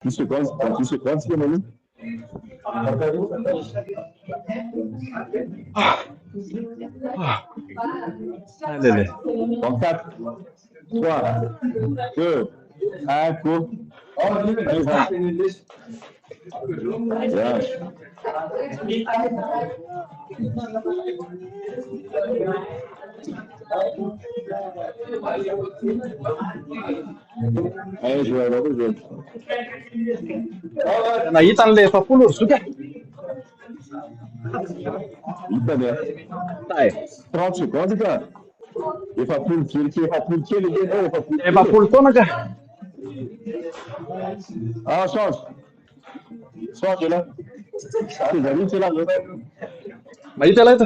Isso quantos que ali? Allez, allez. En 4, 3, 2, 1, cours. Allez, va. Bien. Allez, je vais aller, je vais. Nahita an'ilay efapolo rozoka. Hitanay. Tay. 30 secondes, cara. Efapolo kely ide, efapolo kely. Efapolo taona ka. Ah, change. Change là. C'est là. Mahita ilay ito.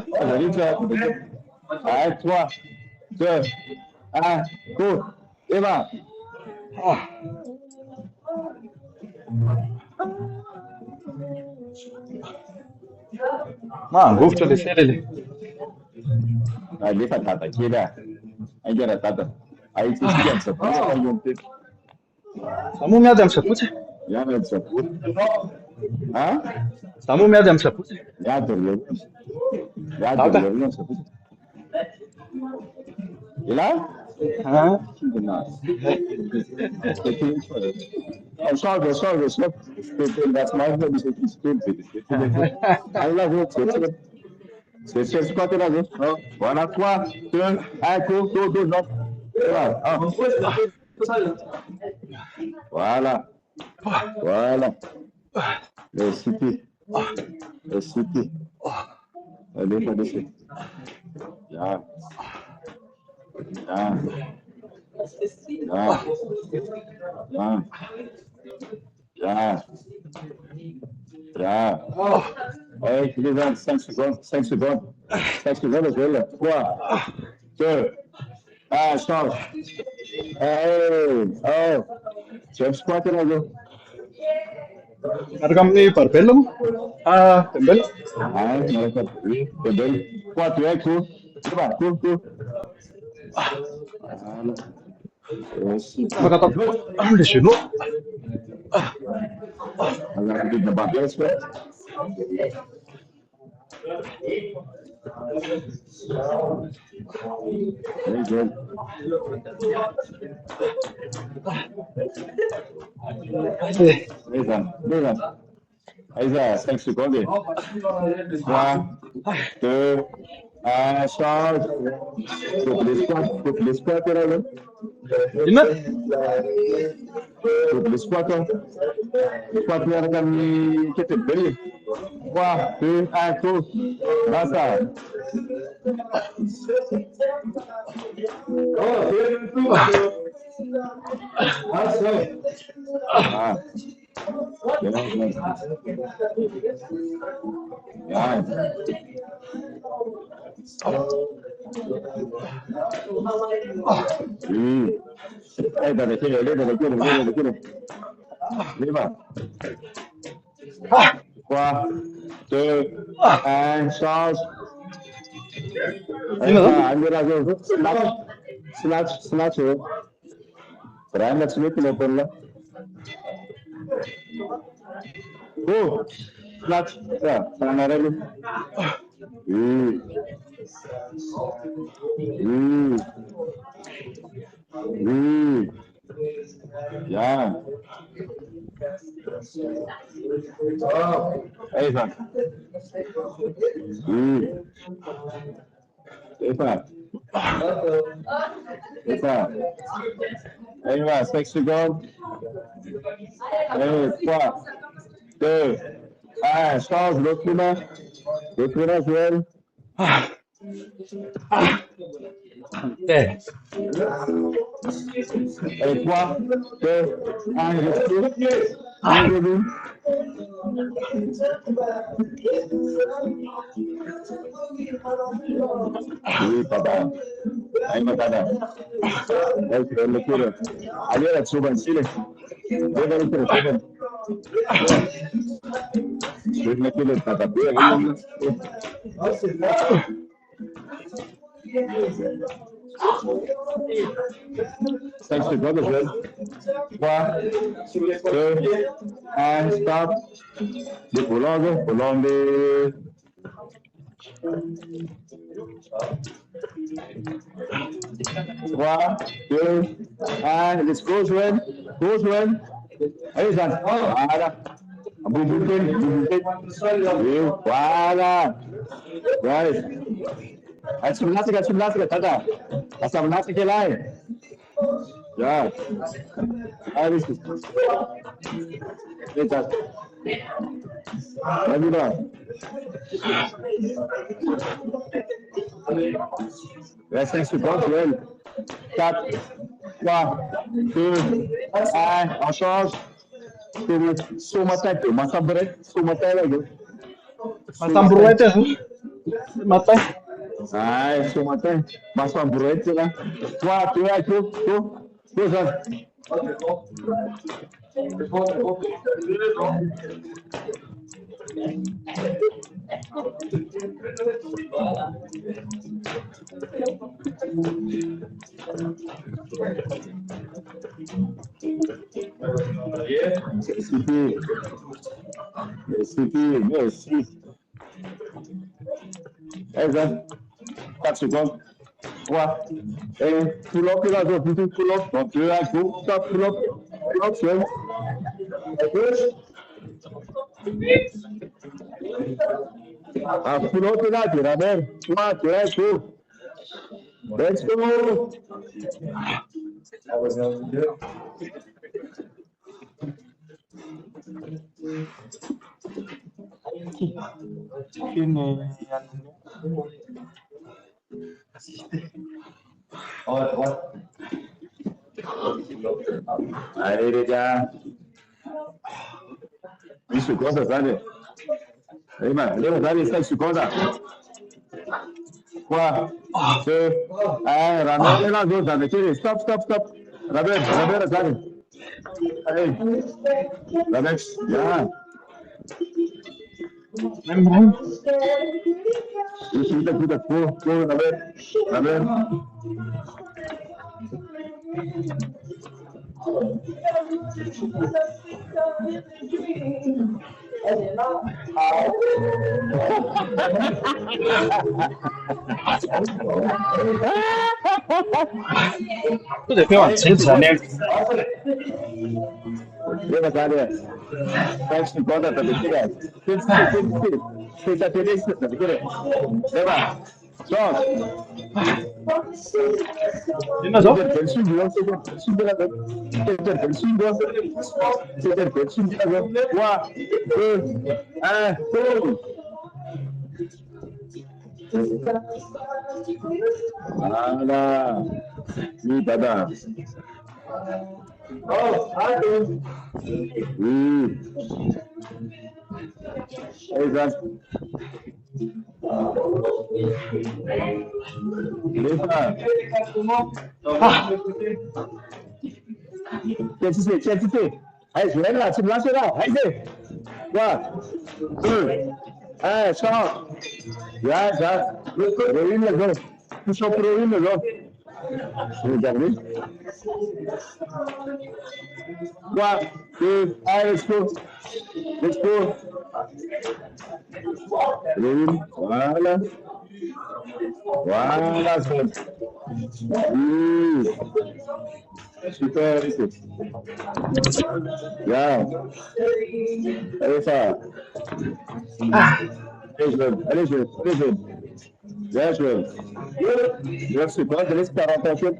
Allez, 3, 2, 1, cours. Et va. Mangovitra ilay sela ilay. Alefa data kely ah. Aingana data. Aí você se cansa. Aí um tempo. Zaho moa miady amin'ny sabotsy. Já não é de sabor. Hã? Zaho moa miady amin'ny sabotsy. Já dormiu. Já dormiu, não sabor. E lá? Ah, Nossa. Sobe. That's my hobby. C'est stupid. Aí lá vou. C'est quoi t'es là? Voilà, 3, 2, 1, cours, 2, 9. Voilà. Le city. Allez, pas dessus. Ja. Allez, les gens, 5 secondes. 5 secondes, je l'ai. 3, 2, 1, change. Hey, oh. James Squat là, go. miaraka amin'ny barbella moa. Ah, tembella. Ah, oui, c'est belle. 3, 2, 1, cours. C'est bon, cours. Voilà. Afaka atao am'ilay genou. Agora tem que bater isso, é? Beleza. Aí já, 5 segundos. 3, 2, 1, change. Couple les squats, là. Inona? Couple les squats. Squat miaraka amin'ny kettlebell. 3, 2, 1, cours. Basta. Ah. Dale, quiero. Viva. 3, 2, 1, change. Snatch. Prende subito le bolle. Oh, snatch. Sanarelli. Ja. Even. Allez, va, 5 secondes. Allez, 3, 2, 1, change, l'autre main, Joël. Eh, Allez, 3, 2, 1, respire. Un debout. Oui, papa. Ahí matada. Lo quiero. Allez, la suban, Chile. Déjalo que lo suban. Déjalo que lo tapen. 5 secondes, jeune. 3, 2, 1, stop. Des prolonge. 3, 2, 1, let's go, jeune. Go, jeune. Allez, Jeanne. Voilà. Boum, boum, boum, boum, boum. Voilà. Right. At tada. Asam nasi ke lain. Ya. Habis. Lihat. Lagi dah. Resta secondes, Joël. 4, 3, 2, 1, on change. Sur ma tête, ma sabrette, sur ma tête, là. Macam beruat ya, mata. Ai, sur ma tête, ma sabrette, là. 3, 2, 1, go. Go, Jean. Merci. Jean. 4 secondes. 3, 1, pull up, là, pull up. Donc, 2, 1, go, stop, pull up, Joël. À gauche. Ah, pull up, là, tu ramènes. 3, 2, 1, go. Let's go. Allez, les gars. 10 secondes, sabe? Aí, mano, lembra, dá 5 secondes. 3, 2, 1, ramène la zone, ça veut dire stop. Ramène, sabe? Allez, ramène, ya. Memang. Cuida, go, ramène. Tu得别往前走呢。Lembra, sabe? 5 secondes, tá vendo? Você tá tendo, tá vendo? Lembra? Só. Lima zo. Voilà. Oui, dada. Oui. Exato. Tiens, tu fais. Allez, je vais là, tu me lances là. Allez, 3, 2, 1, sors. Ya. Reviens le go. Push up, reviens le go. Regardez. 3, 2, 1, let's go. Voilà. Voilà, ça. Oui. Super, ici. Ya. Allez, ça. Allez, je. Ya, je. Je suis pas de l'espace en fait.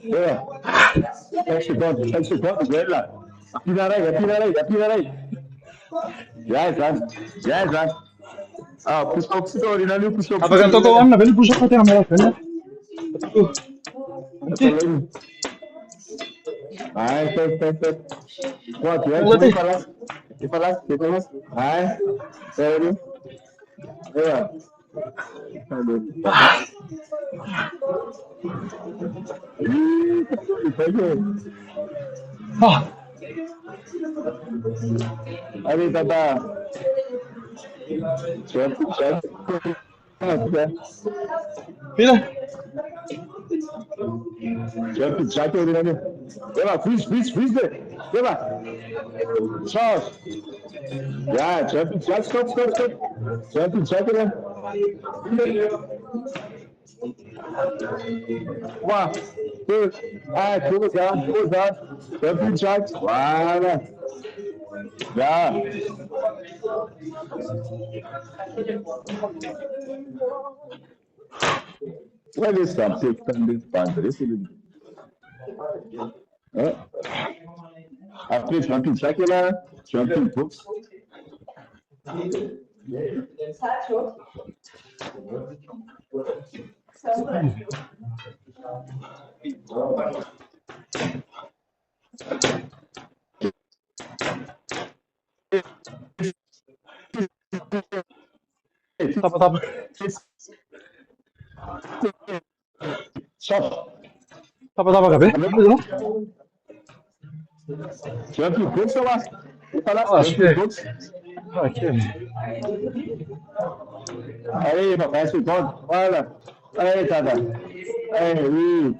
Voilà. 5 secondes, je vais là. Appuie-la. Ya. Ah, push-up story, nani push-up. Apa kan toko warna beli pusat kata kamera kan? Ai, foi. Pô, tu é Letih. que falas? Ai, sério. É. Ah, Aí, Tata. Certo. bila? Jumping jack over there. Eva, freeze there. Eva. Charles. Yeah, jumping jack, stop. Jumping jack there. One, two, pull down. Jumping jack. Voilà. Yeah. What is something from this boundary? After jumping circular, jumping hooks. Tapa. Stop. Tapa gabi. Ano? Jumping hooks lá. Ah, Jumping hooks. Aqui. Aí, papai, ficou. Olha. Aí, Tata. Aí.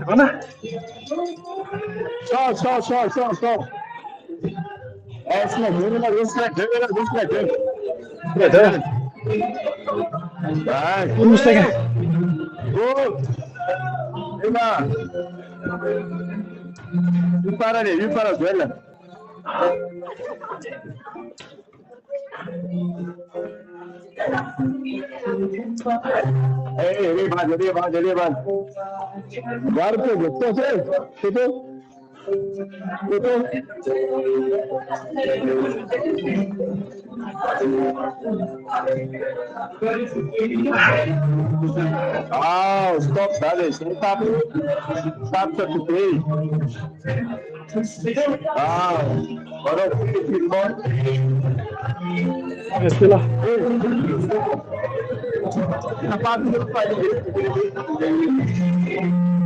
Mana? Só. Essa é a Berada. Vai. Vamos pegar. Gol. Eba. Viu para a velha. Ele vai. Agora pegou. Chegou. Stop, dale. Stop to play. Agora Esse lá. o